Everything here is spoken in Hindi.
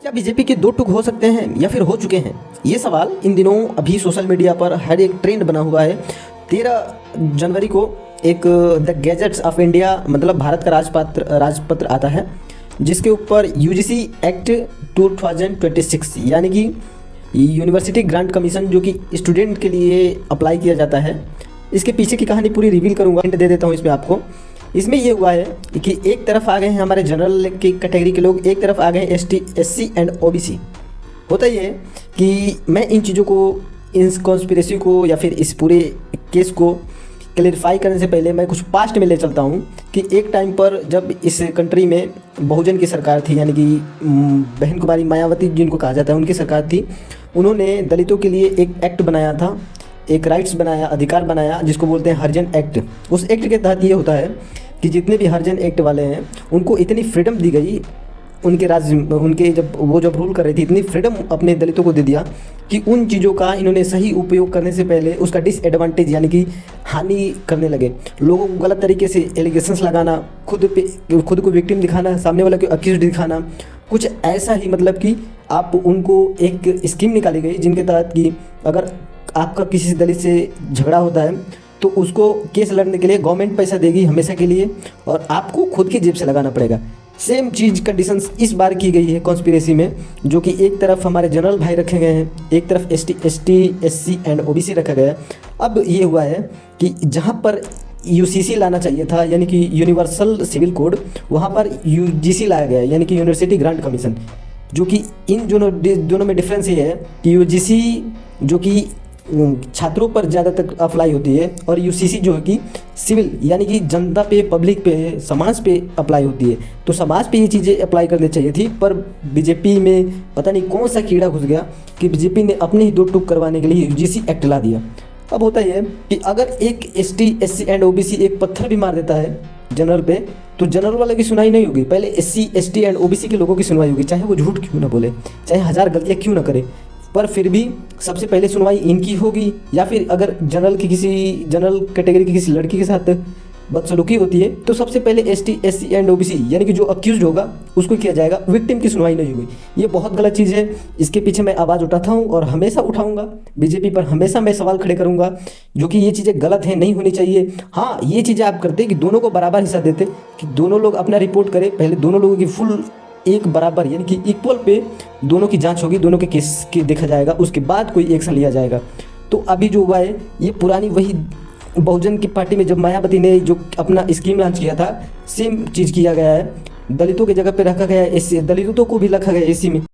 क्या बीजेपी के दो टुक हो सकते हैं या फिर हो चुके हैं? ये सवाल इन दिनों अभी सोशल मीडिया पर हर एक ट्रेंड बना हुआ है। 13 जनवरी को एक द गैजेट्स ऑफ इंडिया मतलब भारत का राजपत्र आता है, जिसके ऊपर यूजीसी एक्ट 2026 यानी कि यूनिवर्सिटी ग्रांट कमीशन जो कि स्टूडेंट के लिए अप्लाई किया जाता है, इसके पीछे की कहानी पूरी रिवील करूँगा। हिंट दे देता हूँ इसमें आपको। इसमें ये हुआ है कि एक तरफ आ गए हैं हमारे जनरल की कैटेगरी के लोग, एक तरफ आ गए एसटी, एससी एंड ओबीसी। होता ये है कि मैं इन चीज़ों को, इन कॉन्स्पिरेसी को या फिर इस पूरे केस को क्लियरिफाई करने से पहले मैं कुछ पास्ट में ले चलता हूँ कि एक टाइम पर जब इस कंट्री में बहुजन की सरकार थी, यानी कि बहन कुमारी मायावती जिनको कहा जाता है उनकी सरकार थी। उन्होंने दलितों के लिए एक एक्ट बनाया था, एक राइट्स बनाया, अधिकार बनाया, जिसको बोलते हैं हरिजन एक्ट। उस एक्ट के तहत ये होता है कि जितने भी हरिजन एक्ट वाले हैं उनको इतनी फ्रीडम दी गई, उनके जब रूल कर रही थी, इतनी फ्रीडम अपने दलितों को दे दिया कि उन चीज़ों का इन्होंने सही उपयोग करने से पहले उसका डिसएडवांटेज यानी कि हानि करने लगे। लोगों को गलत तरीके से एलिगेशंस लगाना, खुद को विक्टिम दिखाना, सामने वाला को अक्यूज्ड दिखाना, कुछ ऐसा ही, मतलब कि आप उनको एक स्कीम निकाली गई जिनके तहत कि अगर आपका किसी दलित से झगड़ा होता है तो उसको केस लड़ने के लिए गवर्नमेंट पैसा देगी हमेशा के लिए, और आपको खुद की जेब से लगाना पड़ेगा। सेम चीज़ कंडीशंस इस बार की गई है कॉन्स्पिरेसी में, जो कि एक तरफ हमारे जनरल भाई रखे गए हैं, एक तरफ एससी एंड ओबीसी रखा गया है। अब ये हुआ है कि जहाँ पर यूसीसी लाना चाहिए था, यानी कि यूनिवर्सल सिविल कोड, वहाँ पर यूजीसी लाया गया है, यानी कि यूनिवर्सिटी ग्रांट कमीशन। जो कि इन दोनों में डिफरेंस ये है कि यूजीसी जो कि छात्रों पर ज़्यादातर अप्लाई होती है, और यूसीसी जो है कि सिविल यानी कि जनता पे, पब्लिक पे, समाज पे अप्लाई होती है। तो समाज पे ये चीज़ें अप्लाई करनी चाहिए थी, पर बीजेपी में पता नहीं कौन सा कीड़ा घुस गया कि बीजेपी ने अपने ही दो टूक करवाने के लिए यूजीसी एक्ट ला दिया। अब होता है कि अगर एक एसटी, एससी एंड ओबीसी एक पत्थर भी मार देता है जनरल पे, तो जनरल वाले की सुनाई नहीं होगी, पहले एससी, एसटी एंड ओबीसी के लोगों की सुनवाई होगी, चाहे वो झूठ क्यों ना बोले, चाहे 1000 गलतियाँ क्यों ना करे, पर फिर भी सबसे पहले सुनवाई इनकी होगी। या फिर अगर जनरल कैटेगरी की किसी लड़की के साथ बदसलूकी होती है तो सबसे पहले एसटी, एससी एंड ओबीसी यानी कि जो अक्यूज्ड होगा उसको किया जाएगा, विक्टिम की सुनवाई नहीं होगी। ये बहुत गलत चीज़ है, इसके पीछे मैं आवाज़ उठाता हूँ और हमेशा उठाऊंगा। बीजेपी पर हमेशा मैं सवाल खड़े करूँगा, जो कि ये चीज़ें गलत हैं, नहीं होनी चाहिए। हाँ, ये चीज़ें आप करते कि दोनों को बराबर हिस्सा देते, कि दोनों लोग अपना रिपोर्ट करें, पहले दोनों लोगों की फुल एक बराबर यानी कि इक्वल पे दोनों की जांच होगी, दोनों के केस के देखा जाएगा, उसके बाद कोई एक्शन लिया जाएगा। तो अभी जो हुआ है ये पुरानी वही बहुजन की पार्टी में जब मायावती ने जो अपना स्कीम लॉन्च किया था, सेम चीज़ किया गया है। दलितों की जगह पे रखा गया है एससी, दलितों को भी रखा गया है एससी में।